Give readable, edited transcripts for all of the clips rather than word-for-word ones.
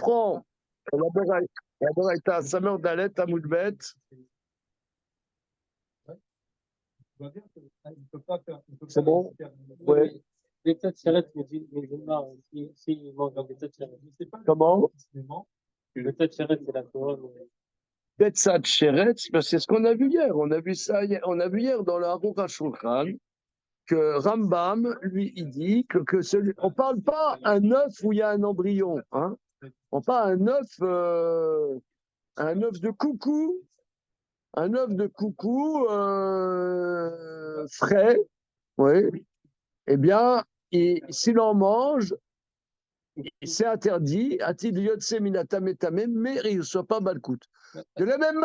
prend la Boraïta, Samer Dalet, Amoudbet. C'est bon? Oui. Comment? Betzat Sheret, c'est ce qu'on a vu hier. On a vu ça, on a vu hier dans le Aruch HaShulchan que Rambam, lui, il dit on parle pas un œuf où il y a un embryon, hein. On parle un œuf de coucou, frais, oui. Eh bien, s'il en mange, c'est interdit, mais il ne soit pas malcoute. De la même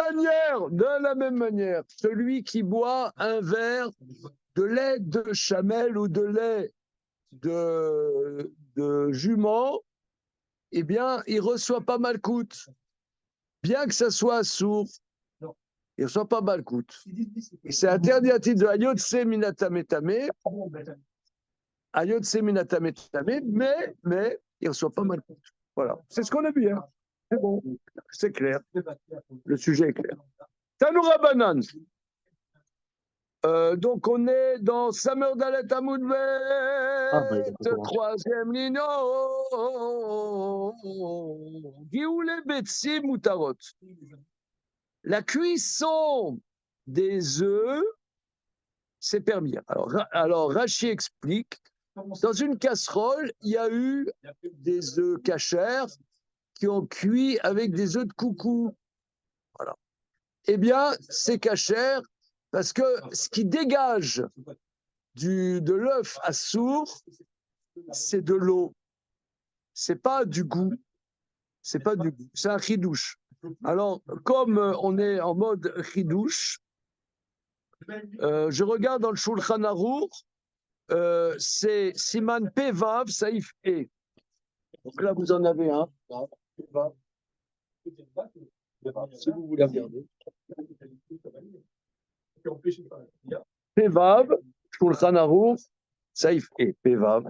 manière, celui qui boit un verre de lait de chamelle ou de lait de jument, eh bien, il ne reçoit pas malcoute. Bien que ça soit sourd, il ne reçoit pas malcoute. C'est interdit à titre de Ayotse Minatametame, mais il ne reçoit pas malcoute. Voilà, c'est ce qu'on a vu. Hein. C'est bon, c'est clair. Le sujet est clair. Tanoura Banan. Donc on est dans Samer Dalet Amoudbet, troisième ligne. Gioule Betsi Mutarot. La cuisson des œufs, c'est permis. Alors Rachi explique, dans une casserole, il y a eu des œufs cachers qui ont cuit avec des œufs de coucou. Voilà. Eh bien, c'est cachère parce que ce qui dégage de l'œuf à sourd, c'est de l'eau. C'est pas du goût. C'est pas du goût. C'est un chidouche. Alors, comme on est en mode chidouche, je regarde dans le Shulchan Aruch, c'est Siman Pevav Saïf E. Donc là, vous en avez un. Si vous voulez regarder. Pevav, Shulchan Aruch, Saïf E. Pevav.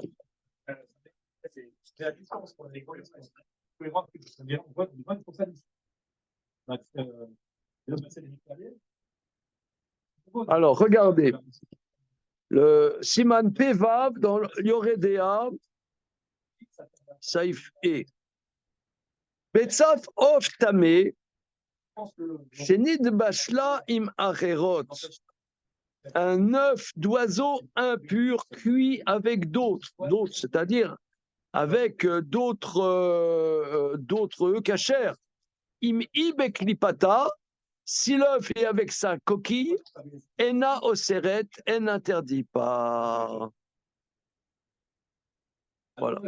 Alors, regardez. Le Siman Pevav dans Yoredea, Saïf E. Betzaf of Tame, Shenid Bashla im Acherot. Un œuf d'oiseau impur cuit avec d'autres, c'est-à-dire avec d'autres œufs cachers. Im Ibeklipata, si l'œuf est avec sa coquille, Ena Oseret, elle n'interdit pas. Voilà.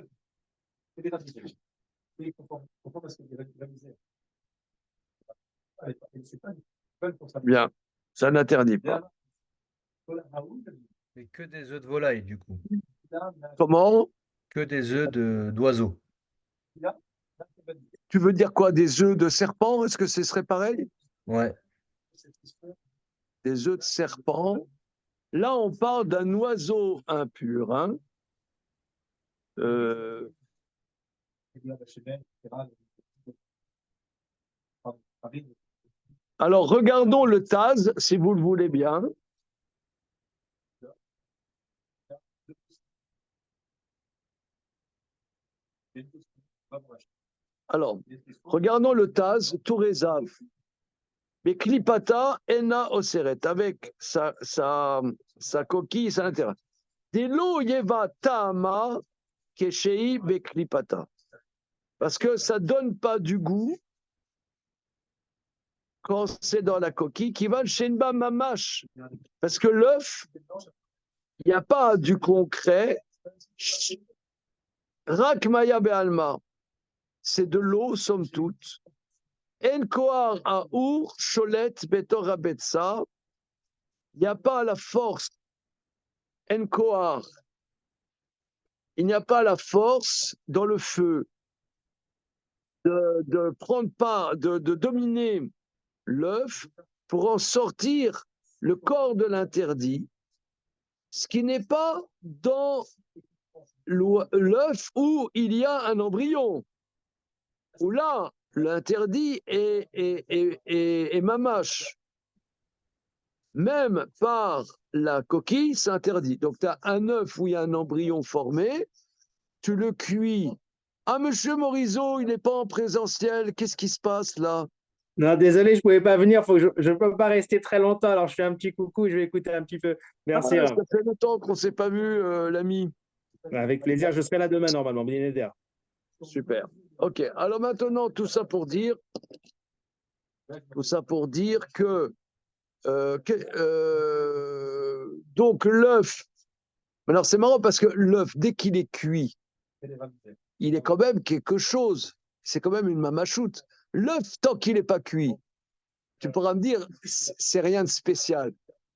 Bien, ça n'interdit pas. Mais que des œufs de volaille, du coup. Comment? Que des œufs d'oiseaux. Tu veux dire quoi? Des œufs de serpent? Est-ce que ce serait pareil? Ouais. Des œufs de serpent. Là, on parle d'un oiseau impur. Hein? Alors, regardons le Taz, si vous le voulez bien. Alors, regardons le Taz, Tourezav. Mais Klipata, Ena Oseret, avec sa coquille, ça l'intérêt. Delo Yeva Tahama, Keshei Beklipata. Parce que ça ne donne pas du goût quand c'est dans la coquille, qui va le Shenba Mamash. Parce que l'œuf, il n'y a pas du concret. Rak Maya Be'alma, c'est de l'eau, somme toute. En Kohar Aour, Cholet, Betor Abetsa, il n'y a pas la force. En Kohar, il n'y a pas la force dans le feu de prendre part, de dominer l'œuf pour en sortir le corps de l'interdit, ce qui n'est pas dans l'œuf où il y a un embryon. où là, l'interdit est mamache. Même par la coquille, c'est interdit. Donc, tu as un œuf où il y a un embryon formé, tu le cuis. Ah, monsieur Morisot, il n'est pas en présentiel, qu'est-ce qui se passe là? Non, désolé, je ne pouvais pas venir. Je ne peux pas rester très longtemps. Alors, je fais un petit coucou. Je vais écouter un petit peu. Merci, Ah, Rav. ça fait longtemps qu'on ne s'est pas vu, l'ami. Avec plaisir. Je serai là demain, normalement. Bien évidemment. Super. Ok, alors maintenant, tout ça pour dire que, donc l'œuf, alors c'est marrant parce que l'œuf, dès qu'il est cuit, il est quand même quelque chose. C'est quand même une mamachoute. L'œuf, tant qu'il n'est pas cuit, tu pourras me dire, c'est rien de spécial.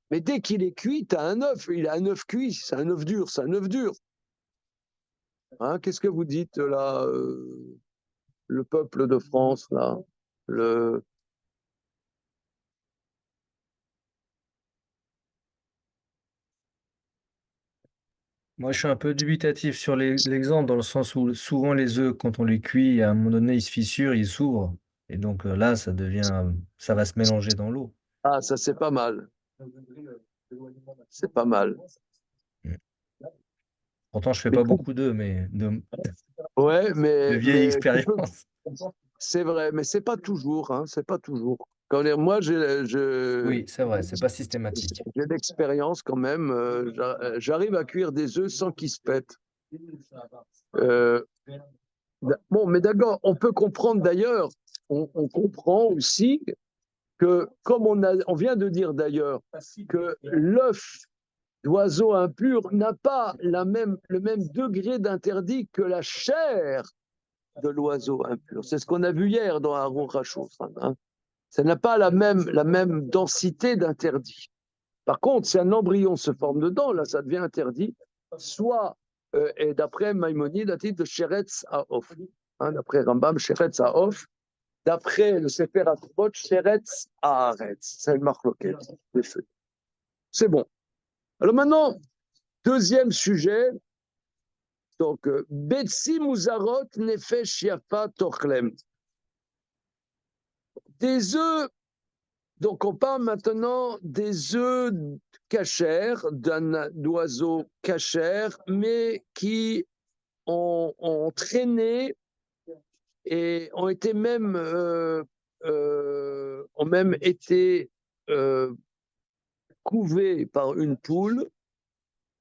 Mais dès qu'il est cuit, tu as un œuf. Il a un œuf cuit, c'est un œuf dur, c'est un œuf dur. Hein, qu'est-ce que vous dites là, le peuple de France, là le... Moi, je suis un peu dubitatif sur l'exemple, dans le sens où souvent les œufs, quand on les cuit, à un moment donné, ils se fissurent, ils s'ouvrent. Et donc là, ça va se mélanger dans l'eau. Ah, ça c'est pas mal. C'est pas mal. Mm. Pourtant, je fais Mais pas beaucoup d'œufs, mais ouais, de mais, vieille expérience. c'est vrai, mais c'est pas toujours, hein, c'est pas toujours. Moi, Oui, c'est vrai, c'est pas systématique. j'ai l'expérience quand même. J'arrive à cuire des œufs sans qu'ils se pètent. Euh, bon, mais d'accord, on peut comprendre d'ailleurs, on comprend aussi que, comme on vient de dire d'ailleurs, que l'œuf d'oiseau impur n'a pas le même degré d'interdit que la chair de l'oiseau impur. C'est ce qu'on a vu hier dans Aaron Rachou. Hein. Ça n'a pas la même densité d'interdit. Par contre, si un embryon se forme dedans, là, ça devient interdit, soit, et d'après Maïmonide, à titre de Sheretz Haof. Hein, d'après Rambam, Sheretz Haof. D'après le Sefer HaTzbot, Sheretz Haaretz. C'est une marloquette des feux. C'est bon. Alors maintenant, deuxième sujet. Donc, Betsi Muzarot Nefesh Yafa Tochlem. Des œufs, donc on parle maintenant des œufs cachers, d'un oiseau cachère, mais qui ont traîné et ont même été couvés par une poule,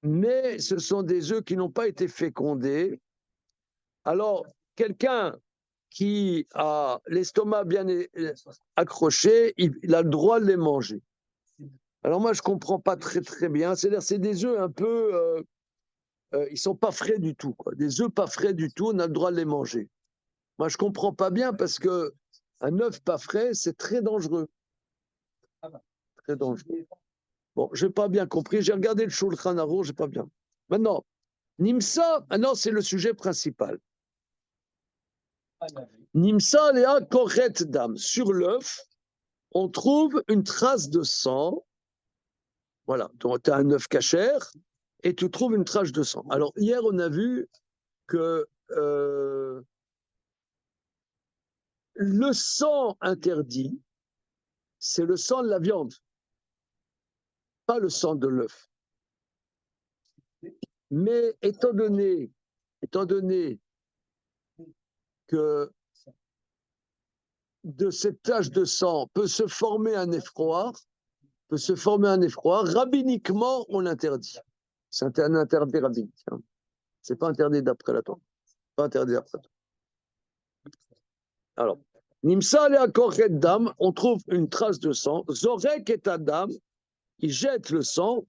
mais ce sont des œufs qui n'ont pas été fécondés. Alors, quelqu'un qui a l'estomac bien accroché, il a le droit de les manger. Alors moi, je ne comprends pas très très bien. C'est-à-dire, c'est des œufs un peu... ils ne sont pas frais du tout. Quoi. Des œufs pas frais du tout, on a le droit de les manger. Moi, je ne comprends pas bien parce que un œuf pas frais, c'est très dangereux. Très dangereux. Bon, je n'ai pas bien compris. J'ai regardé le Shulchan Aruch, je n'ai pas bien. Maintenant, Nimsa, maintenant c'est le sujet principal. Nimsa Léa Koret Dam. Sur l'œuf, on trouve une trace de sang. Voilà, donc tu as un œuf cachère et tu trouves une trace de sang. Alors, hier, on a vu que le sang interdit, c'est le sang de la viande, pas le sang de l'œuf. Mais étant donné que de cette tache de sang peut se former un effroi, rabbiniquement, on l'interdit. C'est un interdit rabbinique. Hein. C'est pas interdit d'après la Torah. Pas interdit d'après la Torah. Alors, Nimsa le dam, on trouve une trace de sang. Zorek et Adam, il jette le sang.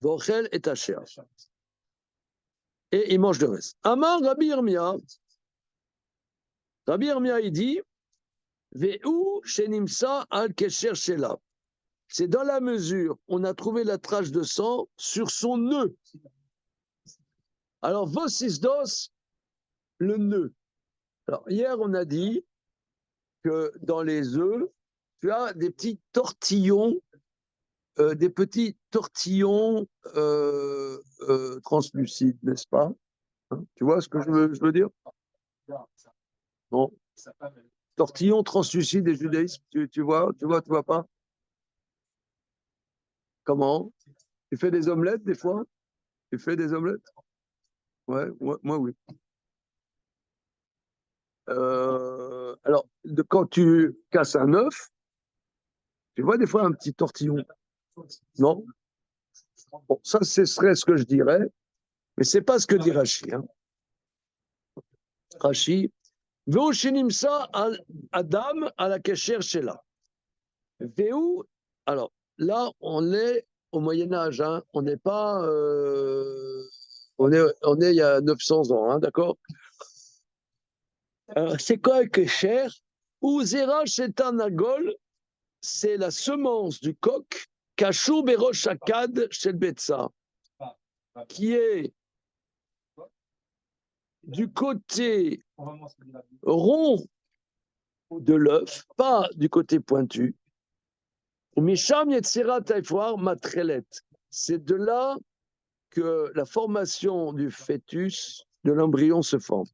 Vochel et Asher. Et il mange le reste. Amar Rabbi Yirmia. Rabbi Yirmia, il dit Ve'u shenimsa al kesher shela. C'est dans la mesure où on a trouvé la trace de sang sur son nœud. Alors, Vosisdos, le nœud. Alors, hier, on a dit que dans les œufs, tu as des petits tortillons, translucides, n'est-ce pas? Hein, tu vois ce que je veux dire? Non. Tortillon translucide et judaïsme, tu vois pas? Comment? Tu fais des omelettes des fois? Tu fais des omelettes? Ouais, moi oui. Alors, quand tu casses un œuf, tu vois des fois un petit tortillon. Non? Bon, ça, ce serait ce que je dirais, mais c'est pas ce que dit Rashi. Hein. Rashi, Ve'oshinimsa Adam à la kesher shela. Ve'u, alors là, on est au Moyen-Âge, hein. On n'est pas. On est il y a 900 ans, hein, d'accord? C'est quoi un kesher? Ou Zera Shetanagol, c'est la semence du coq, Kachou Berosh Akad chez le Betsa, qui est du côté rond de l'œuf, pas du côté pointu. Misham Yetzira Taifwar Matrelet. C'est de là que la formation du fœtus, de l'embryon se forme.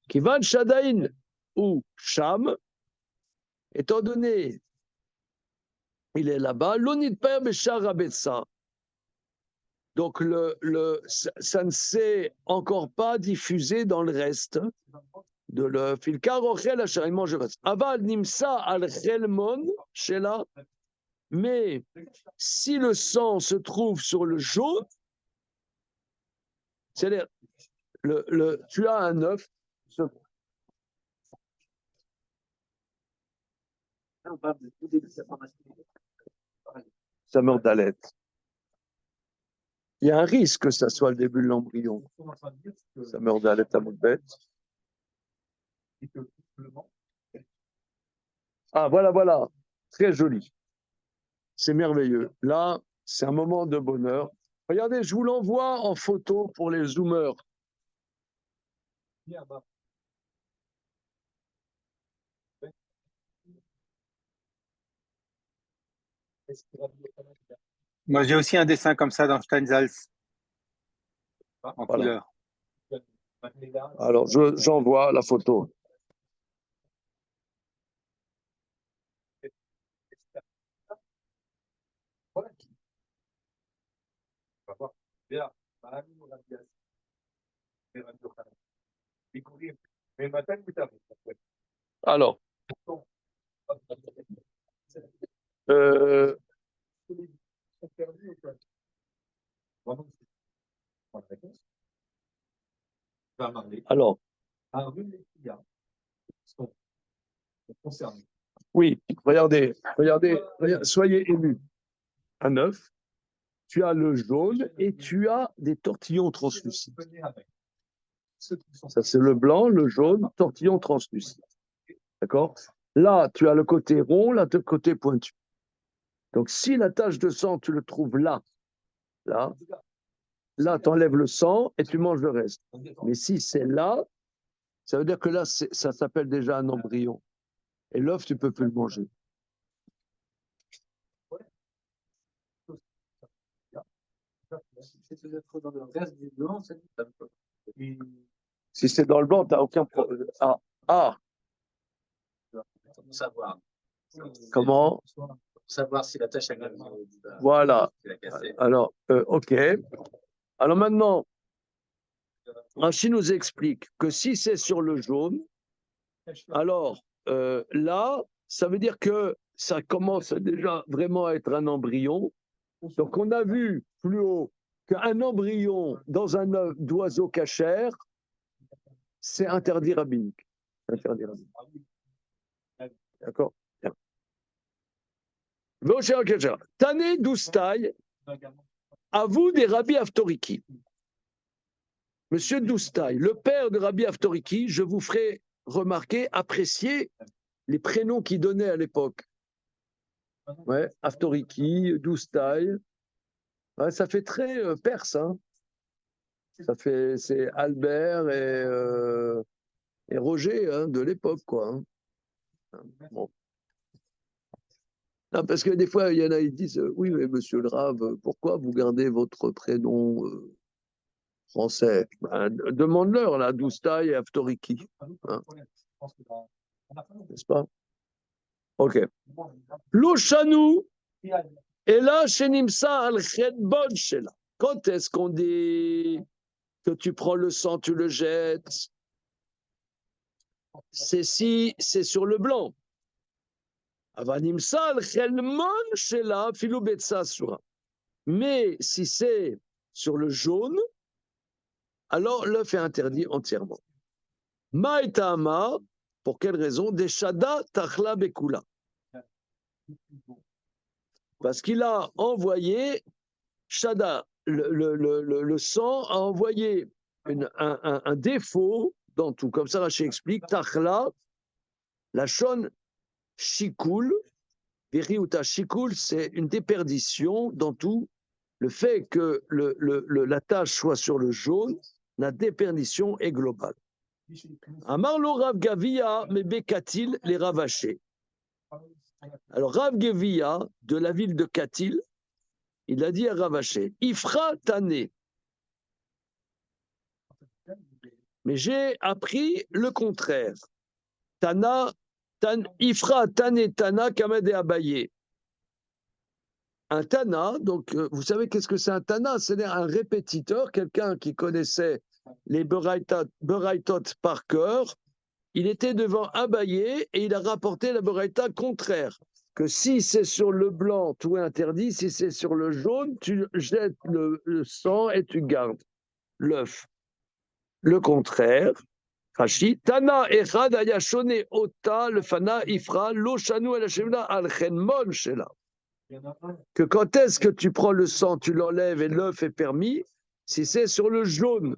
Kivan Shadain ou Sham, étant donné il est là-bas, l'onit père Beshar Abetsa. Donc ça ne s'est encore pas diffusé dans le reste de l'œuf. Il karochel il mange le reste. Aval nimsa al chelmon shela. Mais si le sang se trouve sur le jaune, c'est-à-dire tu as un œuf. Ça meurt d'alerte. Il y a un risque que ça soit le début de l'embryon. Ça meurt d'alerte à mon bête. Ah, voilà. Très joli. C'est merveilleux. Là, c'est un moment de bonheur. Regardez, je vous l'envoie en photo pour les zoomers. Moi, j'ai aussi un dessin comme ça dans Steinsalz, en couleur. Alors, j'envoie la photo. Alors, oui, regardez, soyez émus. Un œuf, tu as le jaune et tu as des tortillons translucides. Ça, c'est le blanc, le jaune, tortillon translucide. D'accord? Là, tu as le côté rond, là, le côté pointu. Donc, si la tache de sang, tu le trouves là, tu enlèves le sang et tu manges le reste. Mais si c'est là, ça veut dire que là, ça s'appelle déjà un embryon. Et l'œuf, tu ne peux plus le manger. Si c'est dans le blanc, tu n'as aucun problème. Ah. Savoir. Comment? Savoir si la tâche a gagné. Voilà. Alors, OK. Alors maintenant, Rachid nous explique que si c'est sur le jaune, alors là, ça veut dire que ça commence déjà vraiment à être un embryon. Donc on a vu plus haut qu'un embryon dans un œuf d'oiseau cachère, c'est interdit rabbinique. D'accord? Tané Doustaï, à vous des Rabbi Aftoriki. Monsieur Doustaï, le père de Rabbi Aftoriki, je vous ferai remarquer, apprécier les prénoms qu'il donnait à l'époque. Ouais, Aftoriki, Doustaï. Ouais, ça fait très perse, hein. C'est Albert et Roger, hein, de l'époque, quoi. Hein. Bon. Non, parce que des fois, il y en a, ils disent oui, mais monsieur le Rav, pourquoi vous gardez votre prénom français? Ben, demande-leur, là, Doustaï et Aftoriki. Hein. N'est-ce pas? Ok. L'Oshanu, et là, Shenimsa al-Chedbon Shela. Quand est-ce qu'on dit que tu prends le sang, tu le jettes? C'est si c'est sur le blanc. Avanimsa al-Chelmon Shela, Filou Betsa Sura. Mais si c'est sur le jaune, alors l'œuf est interdit entièrement. Maïtama, pour quelle raison? Des Shada Tachla Bekula. Parce qu'il a envoyé, Shada, le sang a envoyé un défaut dans tout. Comme ça, Rachid explique, Tachla, la shon Shikul, Viriuta Shikul, c'est une déperdition dans tout. Le fait que la tache soit sur le jaune, la déperdition est globale. Amarlo Rav Gavia, mais Bekatil, les ravachés. Alors Rav Gavia, de la ville de Katil, il a dit à Ravaché, Ifra Tané. Mais j'ai appris le contraire. Ifra Tané Tana Kamed et Abaye. Un Tana, donc vous savez qu'est-ce que c'est un Tana? C'est un répétiteur, quelqu'un qui connaissait les Beraitot par cœur. Il était devant Abaye et il a rapporté la Beraïta contraire. Que si c'est sur le blanc, tout est interdit. Si c'est sur le jaune, tu jettes le sang et tu gardes l'œuf. Le contraire, Rashi, Tana echad ayashone ota le fana ifra lo shanu el hashemna al chenmon shela. Que quand est-ce que tu prends le sang, tu l'enlèves et l'œuf est permis? Si c'est sur le jaune.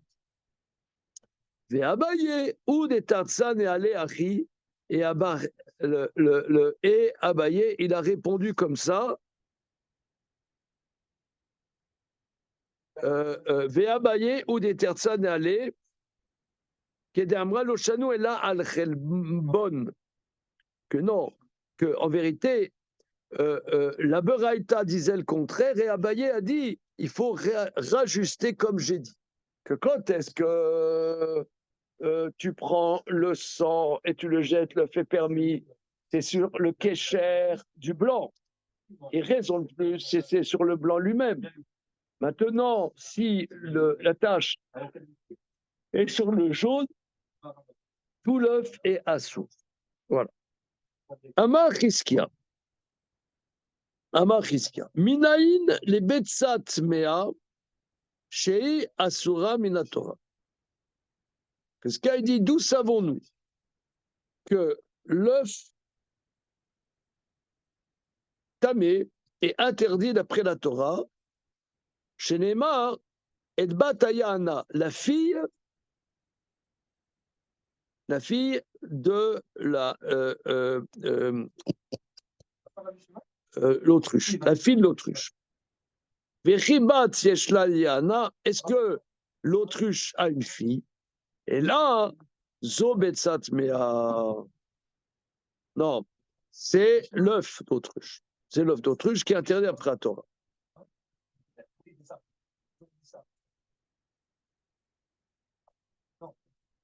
Ve Abaye ou des tarzan et ale achi et Abaye. Et Abaye, il a répondu comme ça. Ve'abaye ou des tertsan ale, kedamra loshanu et là al chelbon. Que non, que en vérité, la Beraïta disait le contraire et Abaye a dit il faut rajuster comme j'ai dit. Que quand est-ce que tu prends le sang et tu le jettes, le fait permis, c'est sur le kécher du blanc. Et raison de plus, c'est sur le blanc lui-même. Maintenant, si la tâche est sur le jaune, tout l'œuf est assourd. Voilà. Amar Chiskia. Minaïn les betsat mea shei asura minatora. Qu'est-ce qu'il dit? D'où savons-nous que l'œuf tamé est interdit d'après la Torah? Chez Neymar, et Batayana, la fille de l'autruche, la fille de l'autruche. Est-ce que l'autruche a une fille? Et là, Zobetsat Mea. Non, c'est l'œuf d'autruche. C'est l'œuf d'autruche qui est interdit après la Torah.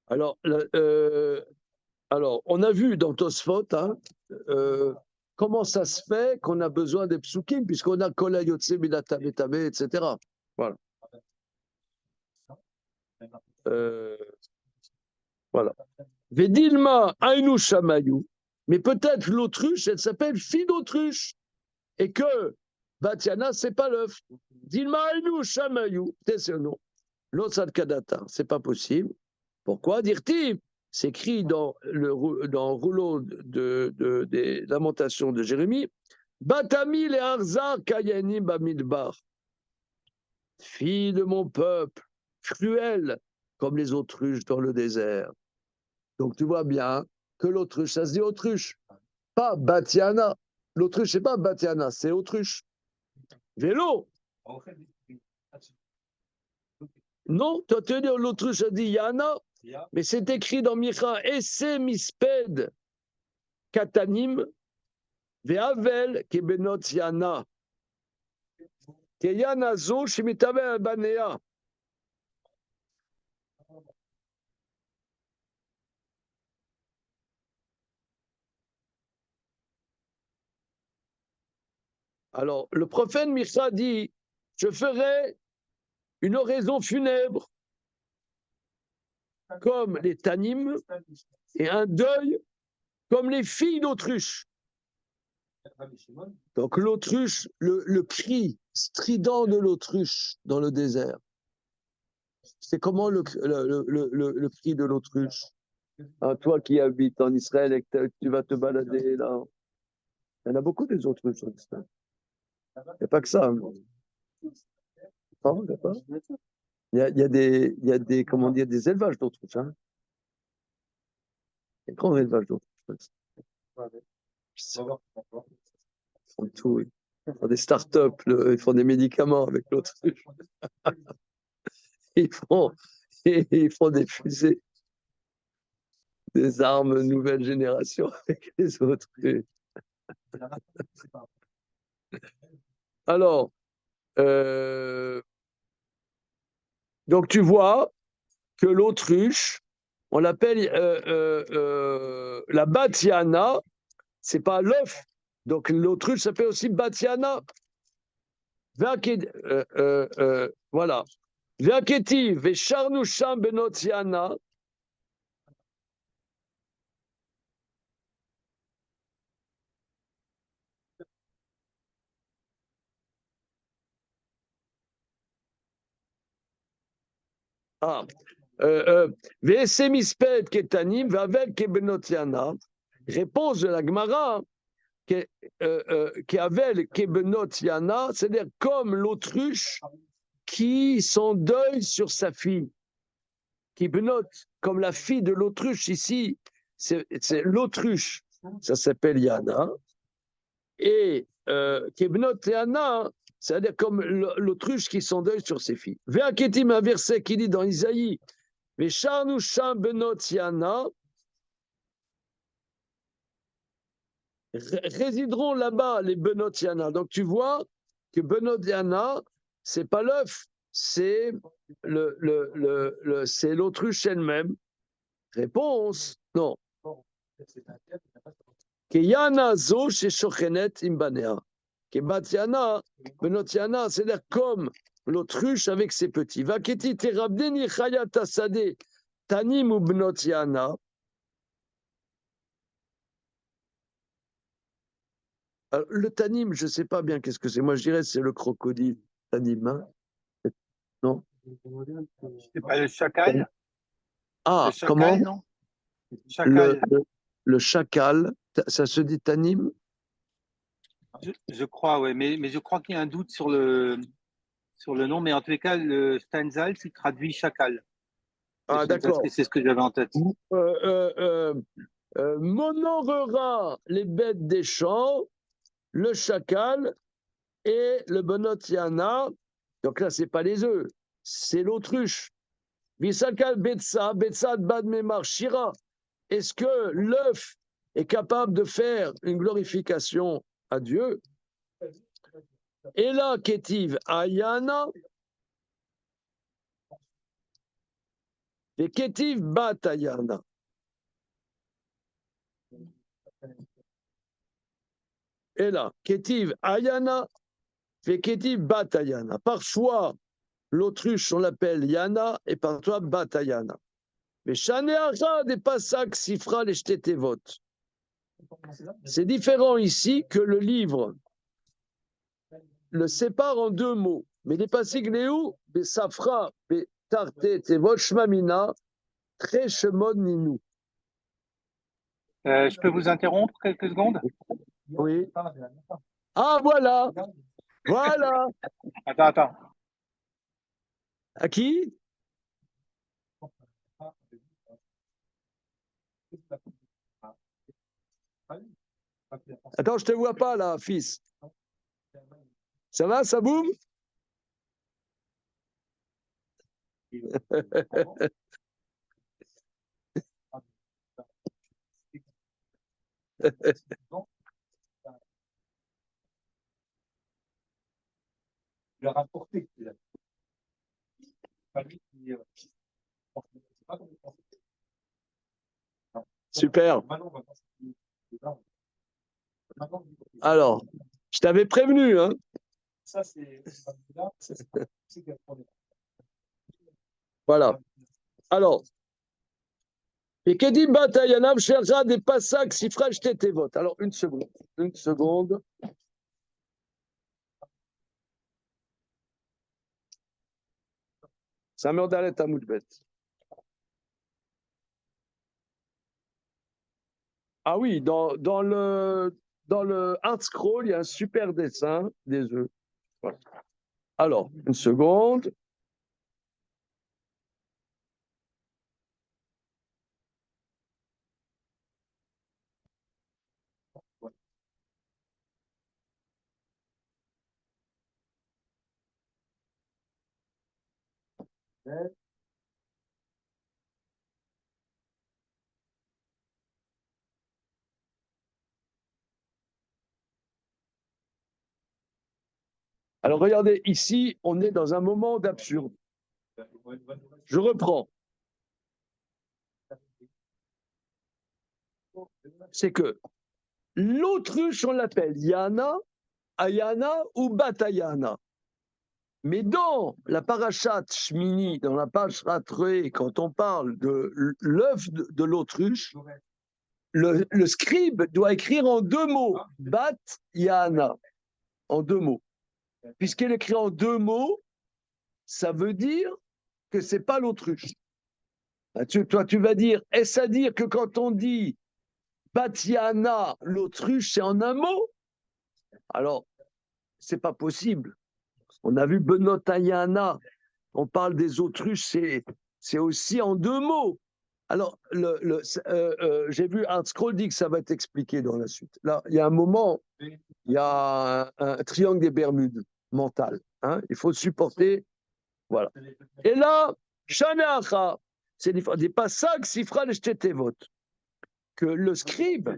Alors, on a vu dans Tosfot comment ça se fait qu'on a besoin des psukim, puisqu'on a Kola Yotse Midatam Etame, etc. Voilà. Voilà. Vedilma Ainu Shamayu, mais peut-être l'autruche, elle s'appelle fille d'autruche, et que Batiana, c'est pas l'œuf. Dilma Ainu Shamayu, c'est non. L'Otsad Kadata, c'est pas possible. Pourquoi dire-t-il? C'est écrit dans le rouleau des lamentations de Jérémie. Batami le Arzar Kayanim Bamidbar. Fille de mon peuple, cruelle comme les autruches dans le désert. Donc tu vois bien que l'autruche, ça se dit autruche, pas Batiana. L'autruche, c'est pas Batiana, c'est autruche. Vélo. Non, tu as tenu l'autruche, ça dit Yana. Mais c'est écrit dans Micha, Esse misped katanim ve'avel kebenot yana. Ke yana zo shemitave albanea. Alors, le prophète Micha dit, je ferai une oraison funèbre comme les Tanim et un deuil comme les filles d'autruche. Donc l'autruche, le cri strident de l'autruche dans le désert. C'est comment le cri de l'autruche? Ah, toi qui habites en Israël et que tu vas te balader là, il y en a beaucoup des autruches en Israël. Il n'y a pas que ça. Hein. Non, il y a pas. Il y a des, comment dire, des élevages d'autruches. Hein. Des grands élevages d'autruches. Ils font tout. Ils font des start-up, ils font des médicaments avec l'autruche. Ils font des fusées, des armes nouvelle génération avec les autruches. Alors, donc tu vois que l'autruche, on l'appelle la batiana, c'est pas l'œuf. Donc l'autruche s'appelle aussi batiana. Voilà. Ve'aketi ve'sharnu sham benotiana. Ah. Ve'esemisped ketanim ve'avel kebenotiana. Réponse de la Gemara. Qu'avel kebenotiana, c'est-à-dire comme l'autruche qui s'endeuille sur sa fille. Kibnot, comme la fille de l'autruche ici, c'est l'autruche, ça s'appelle Yana. Et Kibnot Yana, c'est-à-dire comme l'autruche qui s'endeuille sur ses filles. Ve'aketim, un verset qui dit dans Isaïe, Ve'sharnu sham benot Yana, résideront là-bas les benot Yana. Donc tu vois que benot Yana, c'est pas l'œuf, c'est c'est l'autruche elle-même. Réponse, non. Keyana zo chez Shochenet imbanea. Kebatiana, benotiana, c'est-à-dire comme l'autruche avec ses petits. Vaketi terabdeni chayat asade tanim ou benotiana. Le tanim, je ne sais pas bien qu'est-ce que c'est. Moi, je dirais c'est le crocodile. Tanim, hein? Non? C'est pas le chacal? Ah, Le chacal, comment? non? Chacal. Le chacal, ça se dit tanim? Je crois, oui, mais je crois qu'il y a un doute sur le nom, mais en tous les cas, le Steinsalz, il traduit chacal. Ah, d'accord. C'est ce que j'avais en tête. M'honorera les bêtes des champs, le chacal et le bonotiana. Donc là, c'est pas les œufs, c'est l'autruche. Bisakal betsa, betsa bad memar shira. Est-ce que l'œuf est capable de faire une glorification à Dieu? Et là, ketiv ayana, et ketiv batayana. Et là, ketiv ayana, et ketiv batayana. Parfois, l'autruche, on l'appelle yana, et parfois batayana. Mais shaneara des pasak sifra les shtetevot. C'est différent ici que le livre le sépare en deux mots. Mais les pasik léou, be safra, be tarte, tevot, shmamina, tre shemod ninu. Je peux vous interrompre quelques secondes? Oui. Ah, voilà. Voilà. Attends. À qui? Attends, je te vois pas là, fils. Ça va, ça boum? Super. Alors, je t'avais prévenu, hein. Ça, c'est Voilà. Alors, et Kedim Batayanam chercha des passages si frage tétévot. Alors, une seconde. Une seconde. Ça me donne à Moudbet. Ah oui, dans le Art Scroll, il y a un super dessin des œufs. Voilà. Alors, une seconde. Alors, regardez, ici, on est dans un moment d'absurde. Je reprends. C'est que l'autruche, on l'appelle Yana, Ayana ou Batayana. Mais dans la parashat Shmini, dans la parashat Re'eh, quand on parle de l'œuf de l'autruche, le scribe doit écrire en 2 mots, Bat Yana, en 2 mots. Puisqu'il écrit en 2 mots, ça veut dire que c'est pas l'autruche. Toi, tu vas dire, est-ce à dire que quand on dit Batiana, l'autruche, c'est en un mot? Alors, c'est pas possible. On a vu Benotayana, on parle des autruches, c'est aussi en 2 mots. Alors, j'ai vu Art Scroll dit que ça va être expliqué dans la suite. Là, il y a un moment, il y a un triangle des Bermudes mental. Hein, il faut supporter. Voilà. Et là, Shaneacha, c'est des passages sifra le shtetevot, que le scribe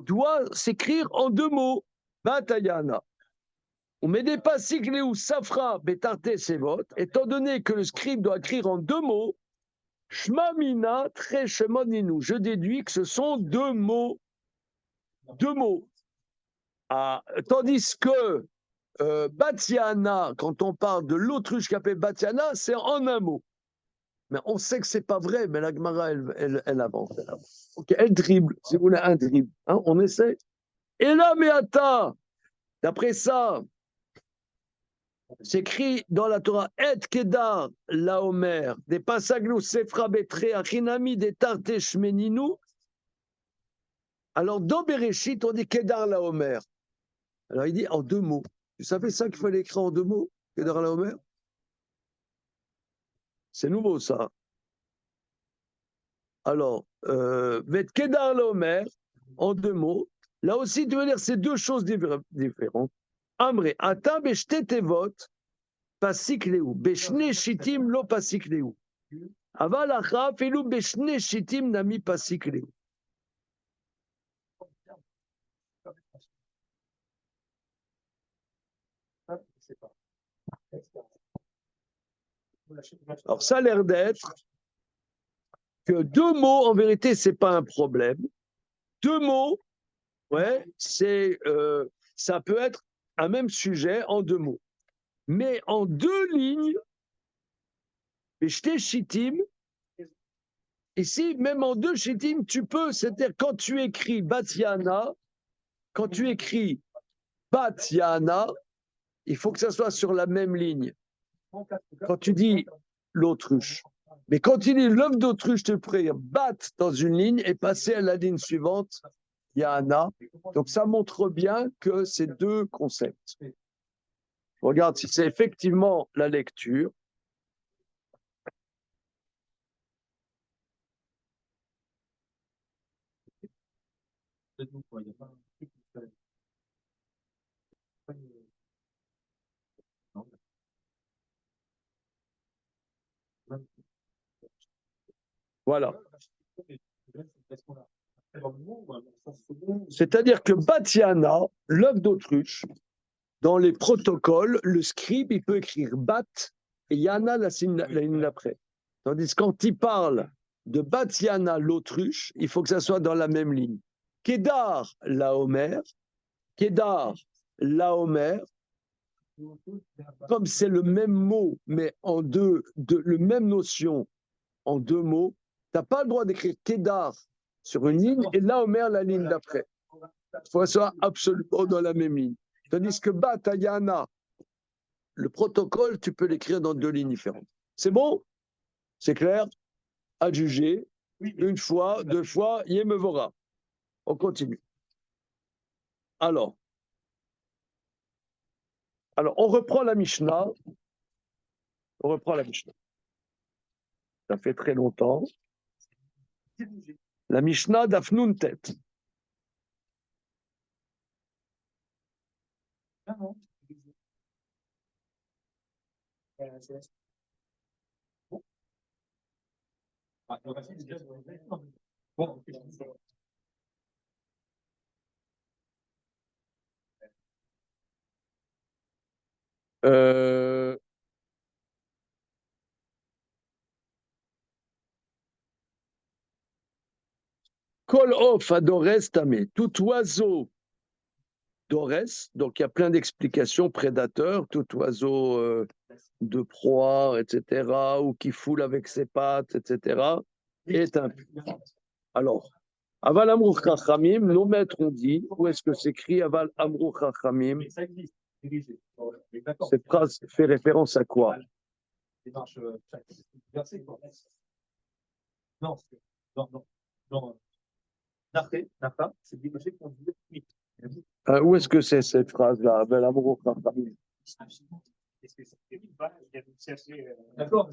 doit s'écrire en 2 mots, Batayana. On met des passages où safra betarte sevot, étant donné que le scribe doit écrire en 2 mots, Shmamina tre shemoninu. Je déduis que ce sont 2 mots. 2 mots. Ah, tandis que Batiana, quand on parle de l'autruche qui appelle Batiana, c'est en un mot. Mais on sait que c'est pas vrai, mais la Gemara, elle avance. Okay, elle dribble, si vous voulez, un dribble. Hein, on essaie. Et là, Meata, d'après ça, c'est écrit dans la Torah, Et Kedar la Omer, des passages Sefra Betre, Achinami, des Tarte Shmeninu. Alors, dans Bereshit, on dit Kedar la Omer. Alors, il dit en 2 mots. Tu savais ça qu'il fallait écrire en 2 mots, Kedar la Omer? C'est nouveau, ça. Alors, Vet Kedar la Omer, en 2 mots. Là aussi, tu veux dire, c'est 2 choses différentes. Amre, Ata Beshtetevot, Pasikleu, Beshne Shitim lo Pasikleu. Aval Acha, Felu Beshne Shitim nami Pasikleu. Alors, ça a l'air d'être que 2 mots, en vérité, c'est pas un problème. 2 mots, ouais, ça peut être un même sujet en 2 mots. Mais en 2 lignes, shitim, ici, même en 2 shitim, tu peux, c'est-à-dire quand tu écris Batiana, quand tu écris Batiana, il faut que ça soit sur la même ligne. Quand tu dis l'autruche. Mais quand tu dis l'œuf d'autruche, tu peux bat dans une ligne et passer à la ligne suivante, Yana. Donc ça montre bien que c'est 2 concepts. Regarde si c'est effectivement la lecture. Voilà. C'est-à-dire que Batiana, l'œuf d'autruche, dans les protocoles, le scribe, il peut écrire Bat et Yana la ligne d'après. Tandis que quand il parle de Batiana, l'autruche, il faut que ça soit dans la même ligne. Kedar, la Homer, Kedar, la Omer, comme c'est le même mot, mais en le même notion en deux mots, tu n'as pas le droit d'écrire Kedar sur une ligne et la Omer la ligne d'après. Il faut que ce soit absolument dans la même ligne. Tandis que Batayana, le protocole, tu peux l'écrire dans deux lignes différentes. C'est bon? C'est clair? À juger. Une fois, deux fois, Yemevora. On continue. Alors, on reprend la Mishnah. Ça fait très longtemps. La Mishnah d'Afnun Tet. Kol of adores tamé, tout oiseau d'ores, donc il y a plein d'explications, prédateurs, tout oiseau de proie, etc., ou qui foule avec ses pattes, etc., est impur. Alors, Aval Amrou Chachamim, nos maîtres ont dit, où est-ce que c'est écrit Aval Amrou Chachamim? Cette phrase fait référence à quoi? Où est-ce que c'est cette phrase-là? Aval Amrou Chachamim. D'accord.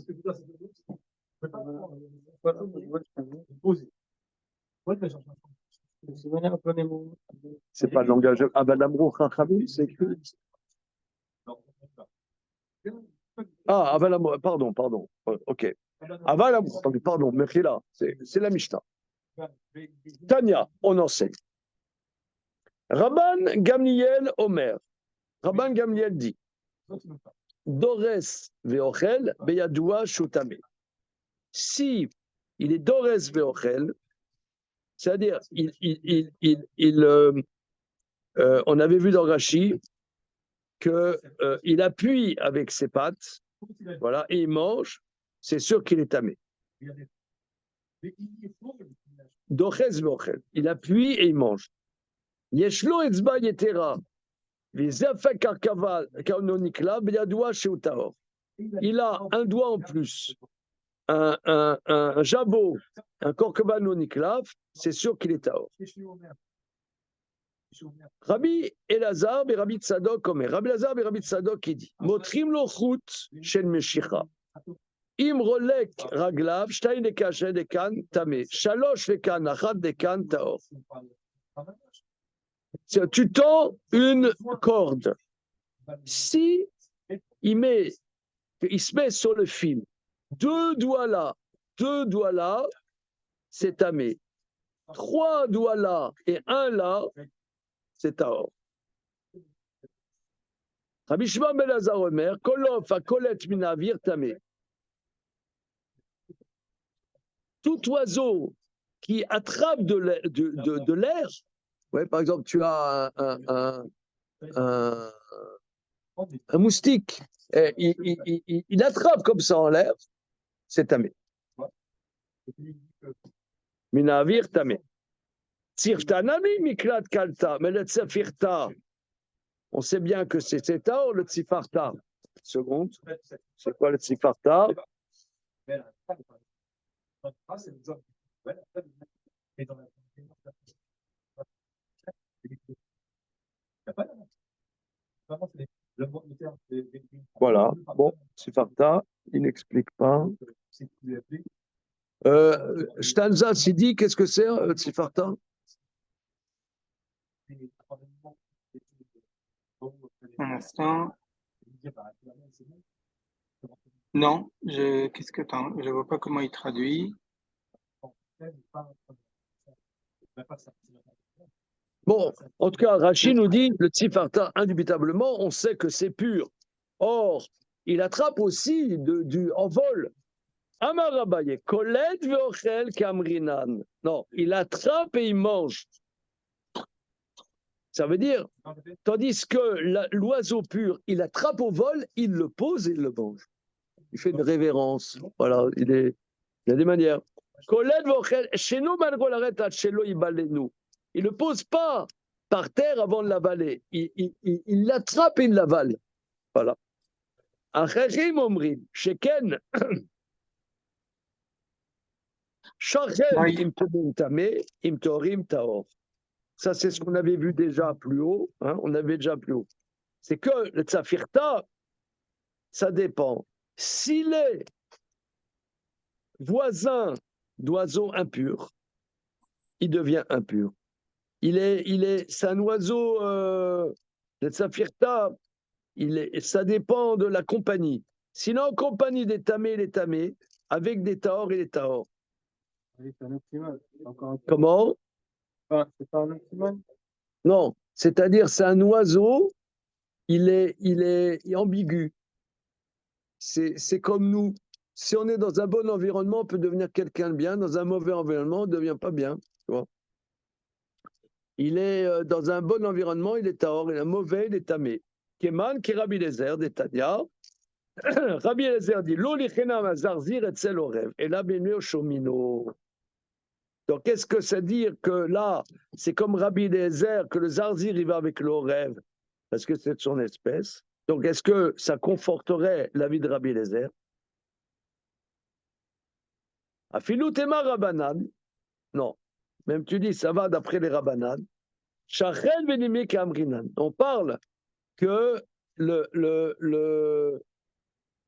C'est pas le langage. Aval Amrou Chachamim, c'est écrit. Ah, Aval Amrou, pardon. Ok. Aval Amrou, pardon, Mechila, c'est la Mishnah. Tania, on enseigne. Rabban Gamliel Omer. Rabban Gamliel dit Dores veochel beyadoua shutame. Si il est Dores veochel, c'est-à-dire on avait vu dans Rashi qu'il appuie avec ses pattes, voilà, et il mange, c'est sûr qu'il est tamé. Dores veochel, il appuie et il mange. Yeshlo etzba yetera. Il a un doigt en plus, un jabot, un korban non niklav, c'est sûr qu'il est taor. Rabbi Elazar et Rabbi Tzadok, Rabbi Elazar et Rabbi Tzadok, il dit Motrim lo chut shel meshicha. Im rolek raglav, shtay lekashe dekan tame, shalosh lekan, achat dekan taor. Tu tends une corde. Si il se met sur le fil, deux doigts là, c'est tamé. 3 doigts là et 1 là, c'est taor. Rabbi Shimon ben Elazar Omer, kolof a kolet minavir tamé. Tout oiseau qui attrape de l'air, ouais, par exemple, tu as un moustique, il attrape comme ça en l'air, c'est tamé. Minavir tamé. Tzirtanami miklat kalta, mais le tsefirta, on sait bien que c'est taor, le tsifarta. Seconde, c'est quoi le tsifarta? Voilà, bon, tsifarta, il n'explique pas. Stanza s'il dit, qu'est-ce que c'est, tsifarta? Un instant. Non, qu'est-ce que t'as? Je vois pas comment il traduit. Bon, en tout cas, Rashi nous dit, le tsifarta, indubitablement, on sait que c'est pur. Or, il attrape aussi en vol. Amarabaye, kolet veochel kamrinan. Non, il attrape et il mange. Ça veut dire, tandis que l'oiseau pur, il attrape au vol, il le pose et il le mange. Il fait une révérence. Voilà, il y a des manières. Chez nous, il ne le pose pas par terre avant de l'avaler. Il l'attrape et il l'avale. Voilà. Acherim omrim, sheken, shachem Oui. im tobim tameh, im torim taor. Ça, c'est ce qu'on avait vu déjà plus haut. Hein, on avait déjà plus haut. C'est que le tzafirta, ça dépend. S'il est voisin d'oiseaux impurs, il devient impur. C'est un oiseau, le tzafirta, ça dépend de la compagnie. Sinon, en compagnie des tamés, il est tamé, avec des taors et des taors. Oui, c'est un oxymore. Comment? C'est pas un oxymore? Non, c'est-à-dire c'est un oiseau, il est ambigu. C'est comme nous. Si on est dans un bon environnement, on peut devenir quelqu'un de bien. Dans un mauvais environnement, on ne devient pas bien. Tu vois, il est dans un bon environnement, il est taor. Il est mauvais, il est tamé. Keman, qui Rabbi Lézer, des Tania. Rabbi Lézer dit Lo lichena mazarzir etzel orev. Et là, bienvenue au chomino. Donc, qu'est-ce que ça veut dire que là, c'est comme Rabbi Lézer, que le zarzir, il va avec l'orev, parce que c'est de son espèce. Donc, est-ce que ça conforterait l'avis de Rabbi Lézer? Afilou tema Rabbanan. Non. Même tu dis, ça va d'après les Rabbanan. Shachel venimé kamrinan. On parle que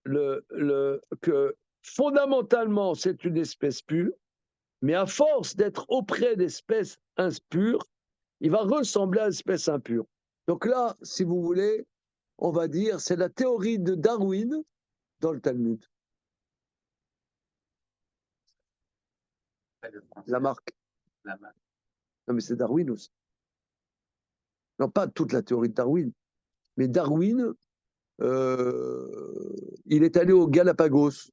que fondamentalement, c'est une espèce pure, mais à force d'être auprès d'espèces impures, il va ressembler à une espèce impure. Donc là, si vous voulez, on va dire, c'est la théorie de Darwin dans le Talmud. La marque. Non, mais c'est Darwin aussi. Non, pas toute la théorie de Darwin, mais Darwin, il est allé aux Galapagos.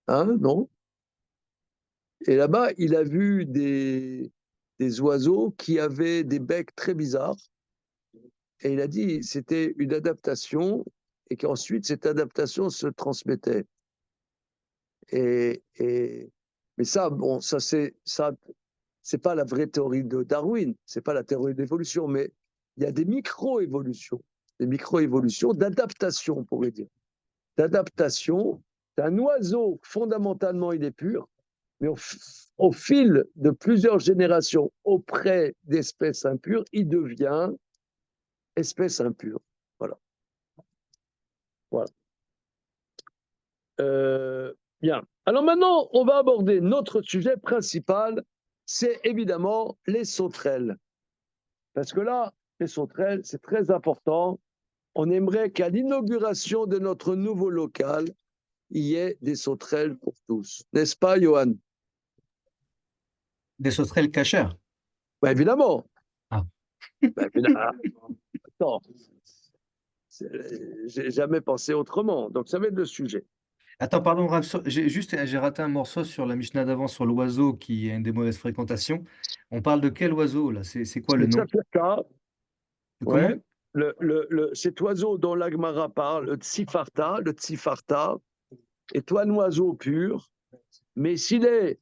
Hein, non? Et là-bas, il a vu des oiseaux qui avaient des becs très bizarres. Et il a dit c'était une adaptation et qu'ensuite cette adaptation se transmettait. Mais ça, bon, ça c'est pas la vraie théorie de Darwin, c'est pas la théorie d'évolution, mais il y a des micro-évolutions, d'adaptation, on pourrait dire. D'adaptation, un oiseau, fondamentalement, il est pur, mais au fil de plusieurs générations auprès d'espèces impures, il devient espèce impure. Voilà. Voilà. Bien. Alors maintenant, on va aborder notre sujet principal, c'est évidemment les sauterelles. Parce que là, les sauterelles, c'est très important. On aimerait qu'à l'inauguration de notre nouveau local, il y ait des sauterelles pour tous. N'est-ce pas, Johan? Des sauterelles cachères. Ben, évidemment. Ah. Ben, évidemment. Attends. J'ai jamais pensé autrement. Donc, ça va être le sujet. Attends, pardon, Rav, j'ai raté un morceau sur la Mishnah d'avant sur l'oiseau qui a une des mauvaises fréquentations. On parle de quel oiseau là? C'est quoi le nom? Tzafirta, De comment? ouais, cet oiseau dont l'Agmara parle, le Tsifarta, est un oiseau pur, mais s'il est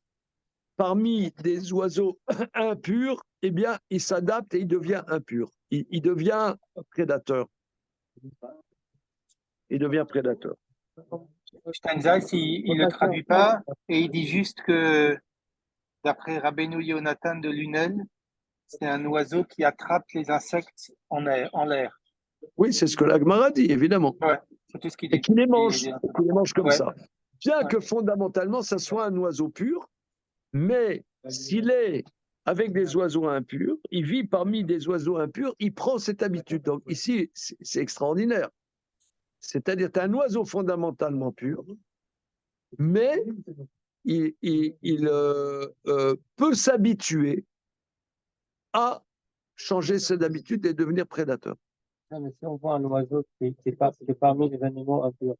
parmi des oiseaux impurs, eh bien, il s'adapte et il devient impur. Il devient prédateur. Il devient prédateur. Steinsaltz, il ne le traduit pas et il dit juste que, d'après Rabbeinu Yonatan de Lunel, c'est un oiseau qui attrape les insectes en l'air. Oui, c'est ce que l'Agmara dit, évidemment. Ouais, c'est tout ce qu'il dit. Et qu'il les mange, comme Ouais. ça. Bien que fondamentalement, ça soit un oiseau pur, mais s'il est avec des oiseaux impurs, il vit parmi des oiseaux impurs, il prend cette habitude. Donc ici, c'est extraordinaire. C'est-à-dire, tu as un oiseau fondamentalement pur, mais il peut s'habituer à changer ses habitudes et devenir prédateur. Non, mais si on voit un oiseau qui est parmi les animaux impurs,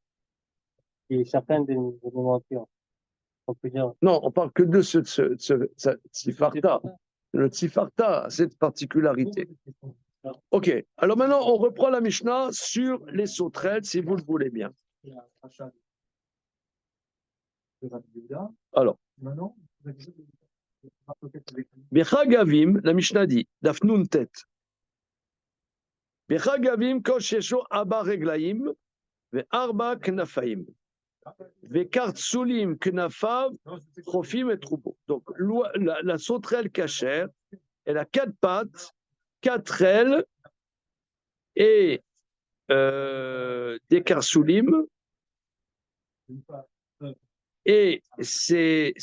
qui est certains des animaux impurs, on peut dire. Non, on parle que de ce Tsifarta. Le Tzifarta a cette particularité. Ok, alors maintenant on reprend la Mishnah sur les sauterelles, si vous le voulez bien. Alors, Bechagavim, la Mishnah dit, Dafnun tet. Bechagavim kosh yesho aba reglaim ve arba knafaim ve kartsulim knafav chofim et troupeaux. Donc la sauterelle cachère, elle a 4 pattes, 4 ailes et des karsoulim, et ces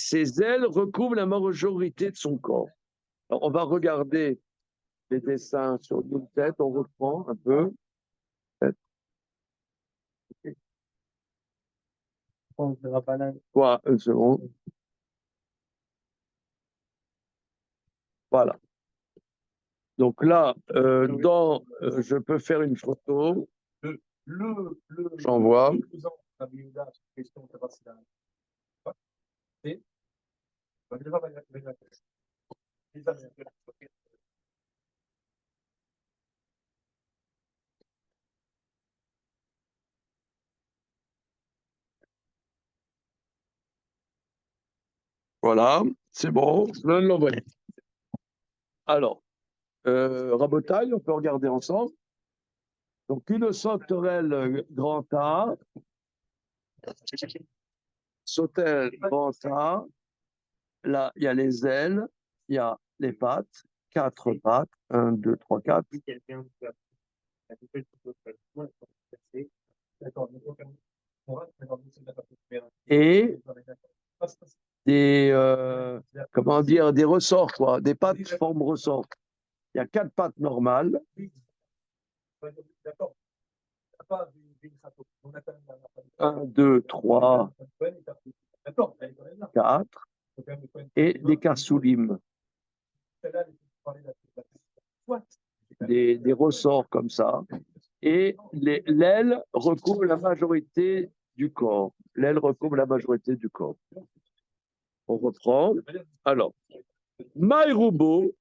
ailes recouvrent la majorité de son corps. Alors, on va regarder les dessins sur notre tête, on reprend un peu. Quoi, une seconde. Voilà. Donc là, je peux faire une photo. J'envoie. Voilà, c'est bon, je viens de l'envoyer. Alors, Rabotaille, on peut regarder ensemble. Donc, une sauterelle grand A, sauterelle grand A, là, il y a les ailes, il y a les pattes, 4 pattes, 1, 2, 3, 4. Et des, comment dire, des ressorts, quoi, des pattes forme ressort. Il y a 4 pattes normales. 1, 2, 3, 4. Et des karsoulim. Des ressorts comme ça. Et l'aile recouvre la majorité du corps. L'aile recouvre la majorité du corps. On reprend. Alors, Maïroubo,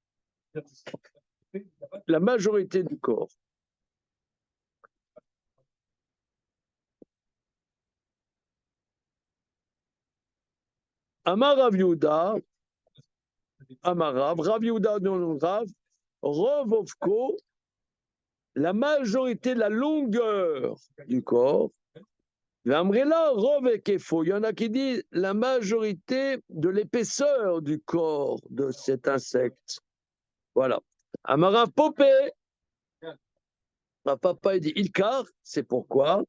la majorité du corps. Amar Rav Yehuda, Amarav, Rav Yehuda non Rav, Rovovko, la majorité de la longueur du corps. L'amrela Rov et Kefo, il y en a qui disent la majorité de l'épaisseur du corps de cet insecte. Voilà. Amarav Popé, ma papa il dit Ilkar, c'est pourquoi.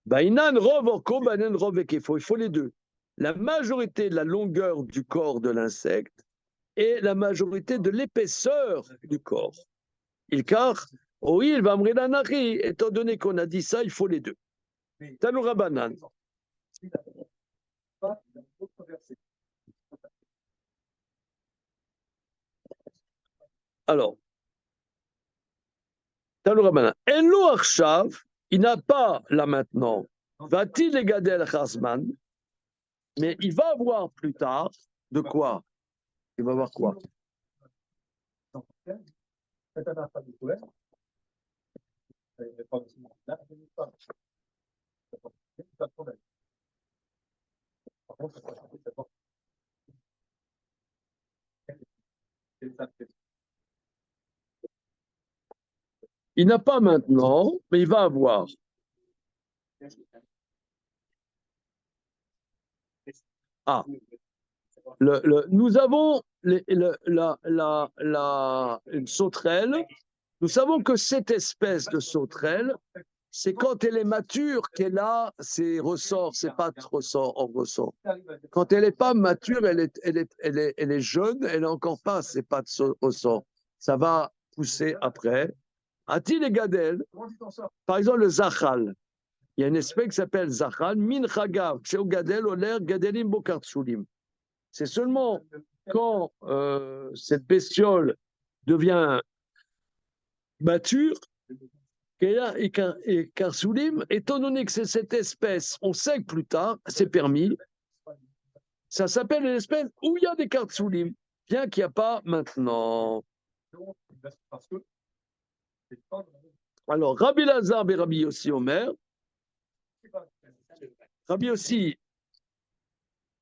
Bainan Rovovko, Bainan Rov et Kefo, il faut les deux. La majorité de la longueur du corps de l'insecte et la majorité de l'épaisseur du corps. Ilkar, oui, il va me étant donné qu'on a dit ça, il faut les deux. Tanoura Banan. Alors, Tanoura Banan. Elo Arshav, il n'a pas là maintenant. Va-t-il égader Al-Khazman? Mais il va avoir plus tard de quoi? Il va avoir quoi? Il n'a pas maintenant, mais il va avoir. Ah, nous avons une sauterelle. Nous savons que cette espèce de sauterelle, c'est quand elle est mature qu'elle a ses ressorts, ses pattes ressorts en ressort. Quand elle n'est pas mature, elle est jeune, elle n'a encore pas ses pattes ressorts. Ça va pousser après. A-t-il les gadel? Par exemple, le zachal. Il y a une espèce qui s'appelle zachal, min chagav, chez gadel, oler, gadelim, bokartsulim. C'est seulement quand cette bestiole devient mature, et Karsoulim, étant donné que c'est cette espèce, on sait que plus tard, c'est permis, ça s'appelle une espèce où il y a des Karsoulim. bien qu'il n'y a pas maintenant. Parce que c'est pas Alors, Rabbi Lazar et Rabbi Yossi Omer, Rabbi Yossi,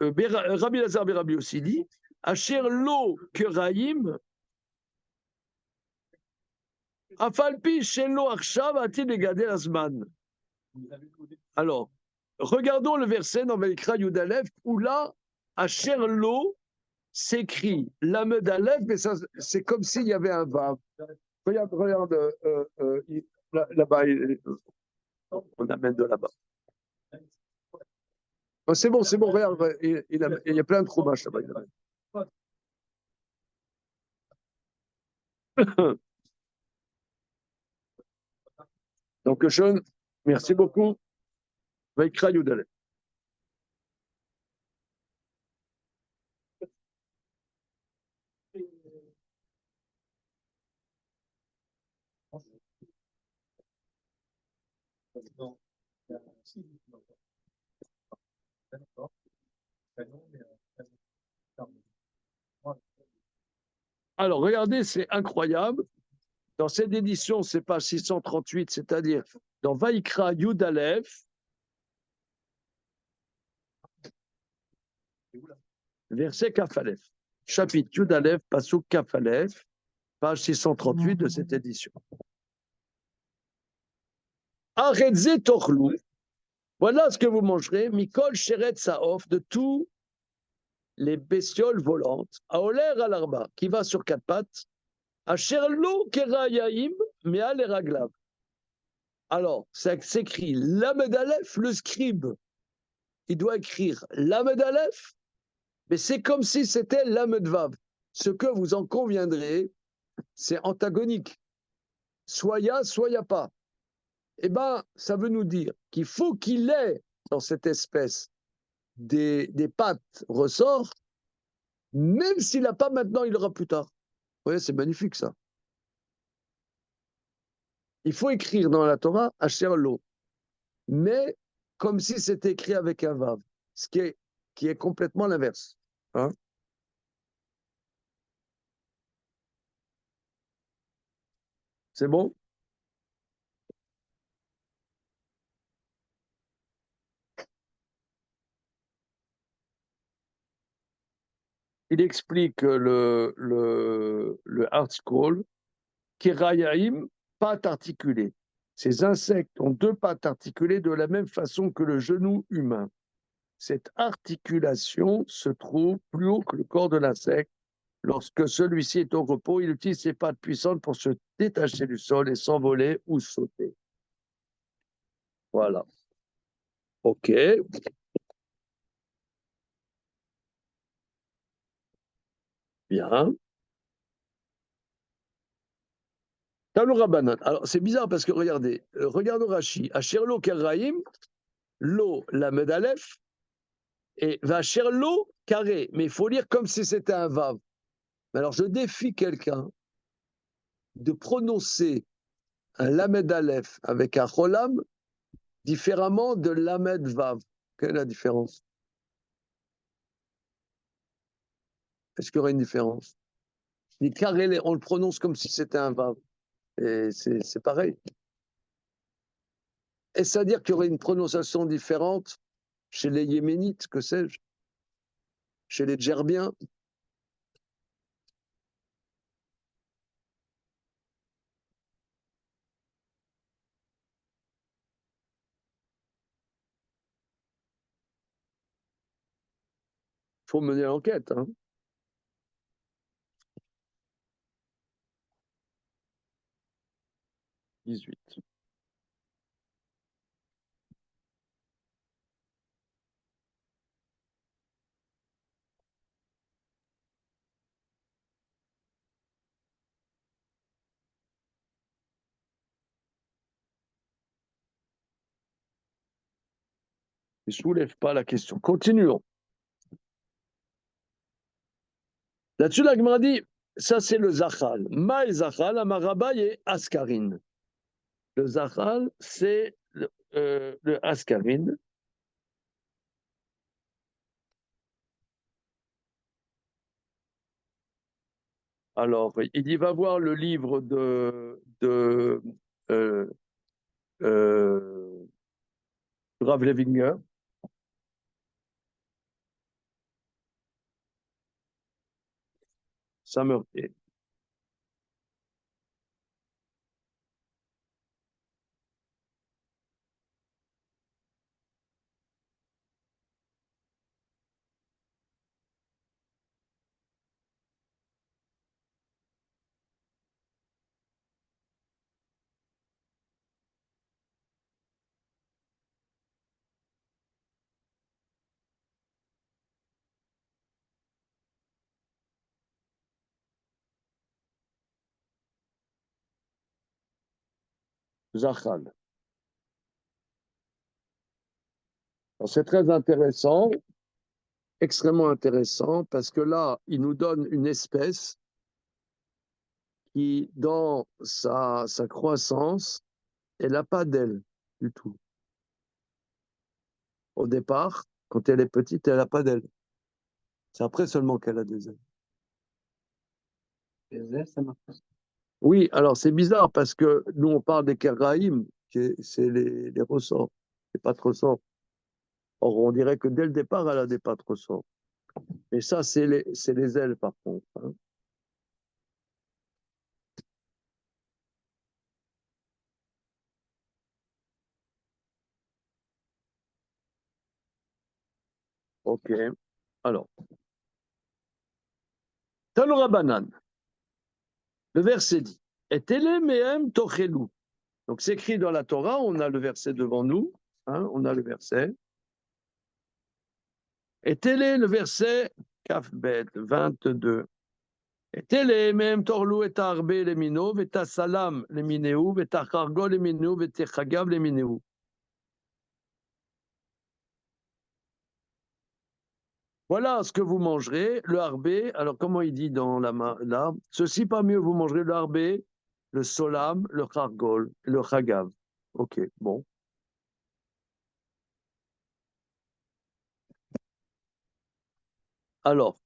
Rabbi Lazar et Rabbi Yossi dit, Asher lo keraim, afalpi shelo arshav ati negadel azman. Alors, regardons le verset dans Vaikra Yudalef où là, Asher lo s'écrit Lamed Aleph, mais ça, c'est comme s'il y avait un vav. Regarde, là-bas, on amène de là-bas. Oh, c'est bon, regarde, il y a plein de chômage là-bas. Donc, Sean, merci beaucoup. Vaikra Yudalef. Alors, regardez, c'est incroyable. Dans cette édition, c'est pas 638, c'est-à-dire dans Vaikra Yudalef, verset Kafalef. Chapitre Yudalef, Pasuk Kafalef, page 638 de cette édition. Arrêtez Torlou. Voilà ce que vous mangerez. Mikol Sheret Saof, de tous les bestioles volantes. Aoler Alarba, qui va sur quatre pattes. Asherlo Kerayaim, Mea les Raglav. Alors, ça s'écrit Lamed Aleph, le scribe. Il doit écrire Lamed Aleph, mais c'est comme si c'était Lamed Vav. Ce que vous en conviendrez, c'est antagonique. Soit ya, soit ya pas. Eh bien, ça veut nous dire qu'il faut qu'il ait dans cette espèce des pattes ressorts, même s'il n'a pas maintenant, il l'aura plus tard. Vous voyez, c'est magnifique ça. Il faut écrire dans la Torah Asher Lo, mais comme si c'était écrit avec un vav, ce qui est complètement l'inverse. Hein? C'est bon? Il explique le article Kerayaim, pattes articulées. Ces insectes ont deux pattes articulées de la même façon que le genou humain. Cette articulation se trouve plus haut que le corps de l'insecte. Lorsque celui-ci est au repos, il utilise ses pattes puissantes pour se détacher du sol et s'envoler ou sauter. Voilà. OK. Bien. Talmud Rabbanan. Alors, c'est bizarre parce que regardez, regardons Rashi. Asherlo Keraim, lo la medalef, et Vacherlo carré. Mais il faut lire comme si c'était un vav. Alors, je défie quelqu'un de prononcer un lamed aleph avec un cholam différemment de lamed vav. Quelle est la différence? Est-ce qu'il y aurait une différence? Les carré, on le prononce comme si c'était un vav. Et c'est pareil. Est-ce à dire qu'il y aurait une prononciation différente chez les Yéménites, que sais-je, chez les Djerbiens? Il faut mener l'enquête. Hein. 18. Ne soulève pas la question. Continuons. Là-dessus, la Gemara dit, ça c'est le Zachal. Maï Zachal, Amarabaï et Askarine. Le Zachal, c'est le Askarine. Alors, il y va voir le livre de Rav Levinger. Samerté. Zachal. C'est très intéressant, extrêmement intéressant, parce que là, il nous donne une espèce qui, dans sa croissance, elle n'a pas d'aile du tout. Au départ, quand elle est petite, elle n'a pas d'aile. C'est après seulement qu'elle a des ailes. Les ailes, ça marche. Oui, alors c'est bizarre parce que nous, on parle des Keraïm, c'est les ressorts, les pattes ressorts. Or, on dirait que dès le départ, elle a des pattes ressorts. Mais ça, c'est les ailes, par contre. Hein. OK. Alors, Tanoura Banane, le verset dit Et télé mehem tochelou. Donc, c'est écrit dans la Torah, on a le verset devant nous. Hein, on a le verset. Et télé, le verset Kafbet 22. Et télé mehem torlou et arbe les minov, et ta salam les minéou, et ta chargo les minéou, et ta chagav les minéou. Voilà ce que vous mangerez, le harbé. Alors, comment il dit dans là Ceci pas mieux, vous mangerez le harbé, le solam, le chargol, le chagav. OK, bon. Alors,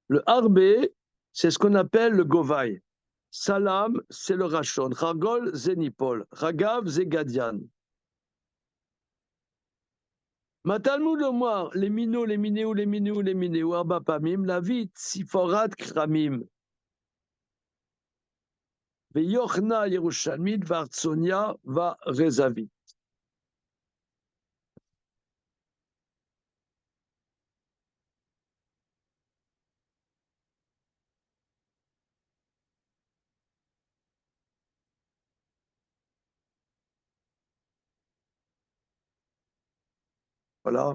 le harbé, c'est ce qu'on appelle le govaï. Salam, c'est le rachon. Chargol, zénipol. Chagav, zégadian. Matalmud Omar, les minos, les minéou, les minéou, les minéou, arba pamim, la vite, siforat kramim. Veyochna Yerushalmit, Vartsonia, va Rezavit. Voilà.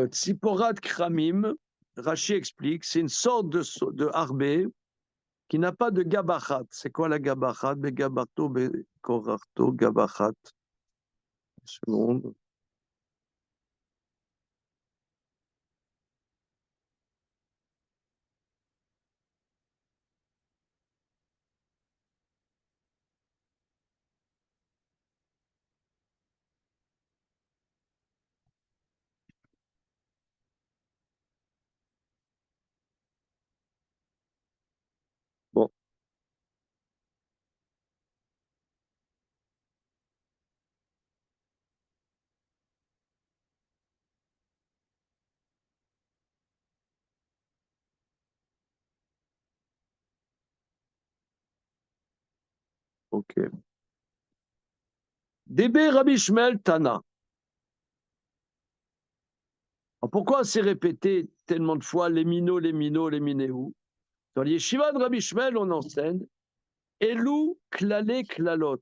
Tsiporat Kramim, Rashi explique, c'est une sorte de harbé qui n'a pas de gabachat. C'est quoi la gabachat? Begabarto, bekorarto, gabachat. Seconde. Bon. OK. Débé Rabbi Shmuel Tana. Alors pourquoi c'est répété tellement de fois les minos, les minos, les minéou? Dans les yeshivas de Rabbi Shmuel, on enseigne Elou klale klalot.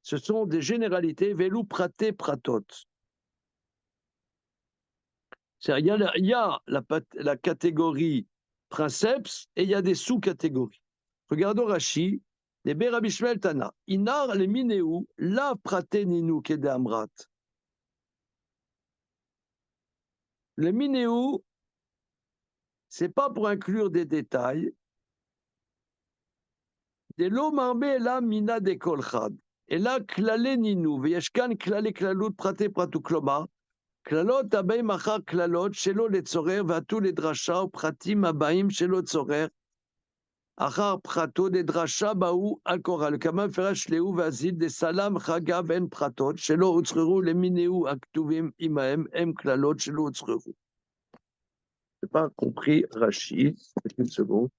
Ce sont des généralités, velou praté pratot. Il y a la catégorie princeps et il y a des sous-catégories. Regardons Rashi, les Rabbi Shmuel Tana. Inar les minéou, la praté ninou kede amrat. Les minéou, c'est pas pour inclure des détails. Des lo marbe la mina de kolchad. Et là, klale ninou, veyeshkan klale klalut praté pratou kloma. Klalot abay machar klalot, shelo letzorer, vatu ledrasha, pratim abaim, shelo tzorer. Achar prato de drasha baou al koral. Kama ferash leu vazid de salam chaga ben pratot. Shelo utzreru le mineu aktuvim imaem em klalot shelo utzreru. Je n'ai pas compris Rashi. Une seconde.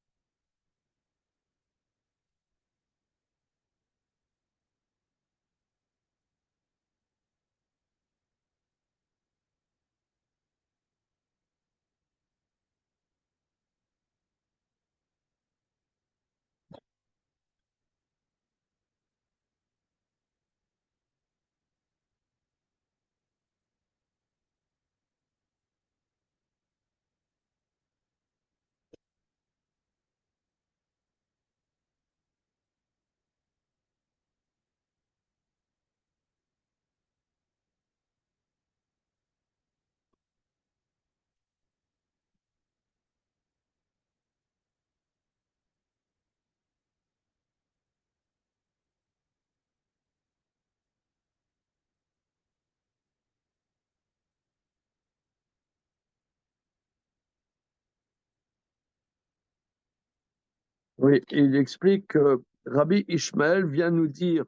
Oui, il explique que Rabbi Ishmael vient nous dire,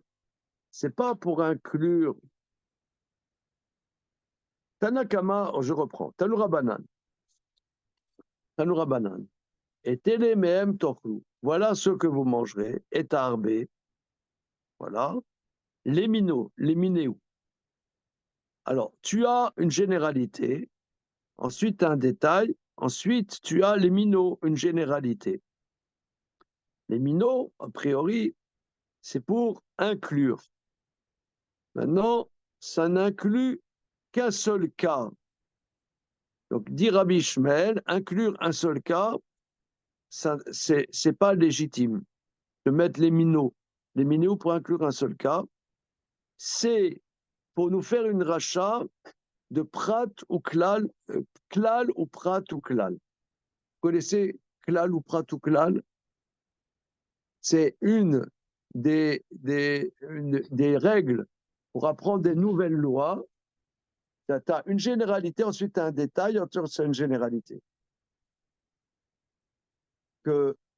c'est pas pour inclure Tanakama, je reprends, Tanura Banan, et Téléméem Tochlu, voilà ce que vous mangerez, et Tarbé, voilà, les minéou. Alors, tu as une généralité, ensuite un détail, ensuite tu as les minots, une généralité. Les minots, a priori, c'est pour inclure. Maintenant, ça n'inclut qu'un seul cas. Donc, dit Rabbi Ishmael, inclure un seul cas, c'est pas légitime de mettre les minots pour inclure un seul cas. C'est pour nous faire une rachat de prat ou klal, klal ou prat ou klal. Vous connaissez klal ou prat ou klal? C'est une des règles pour apprendre des nouvelles lois. Tu as une généralité, ensuite tu as un détail, ensuite c'est une généralité.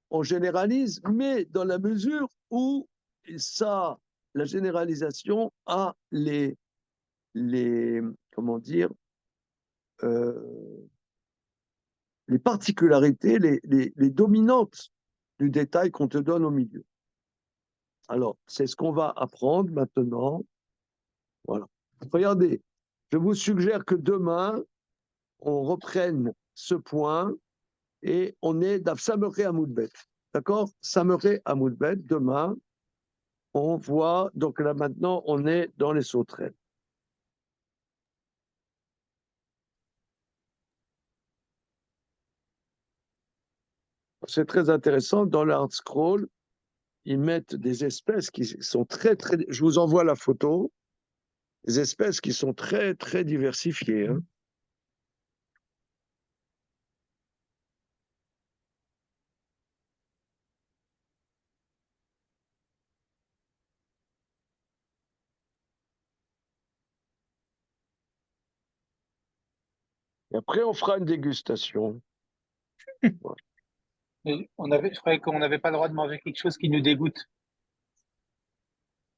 On généralise, mais dans la mesure où la généralisation a comment dire, les particularités, les dominantes du détail qu'on te donne au milieu. Alors, c'est ce qu'on va apprendre maintenant. Voilà. Regardez, je vous suggère que demain, on reprenne ce point et on est dans Sameré Amoudbet. D'accord? Sameré Amoudbet, demain, on voit, donc là maintenant, on est dans les sauterelles. C'est très intéressant, dans l'Art Scroll, ils mettent des espèces qui sont très, très... Je vous envoie la photo, des espèces qui sont très, très diversifiées. Hein. Et après, on fera une dégustation. Voilà. Je croyais qu'on n'avait pas le droit de manger quelque chose qui nous dégoûte.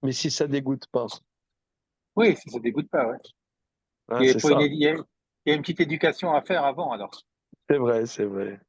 Mais si ça dégoûte pas. Oui, si ça dégoûte pas, ouais. Hein, Il c'est ça. y a une petite éducation à faire avant, alors. C'est vrai, c'est vrai.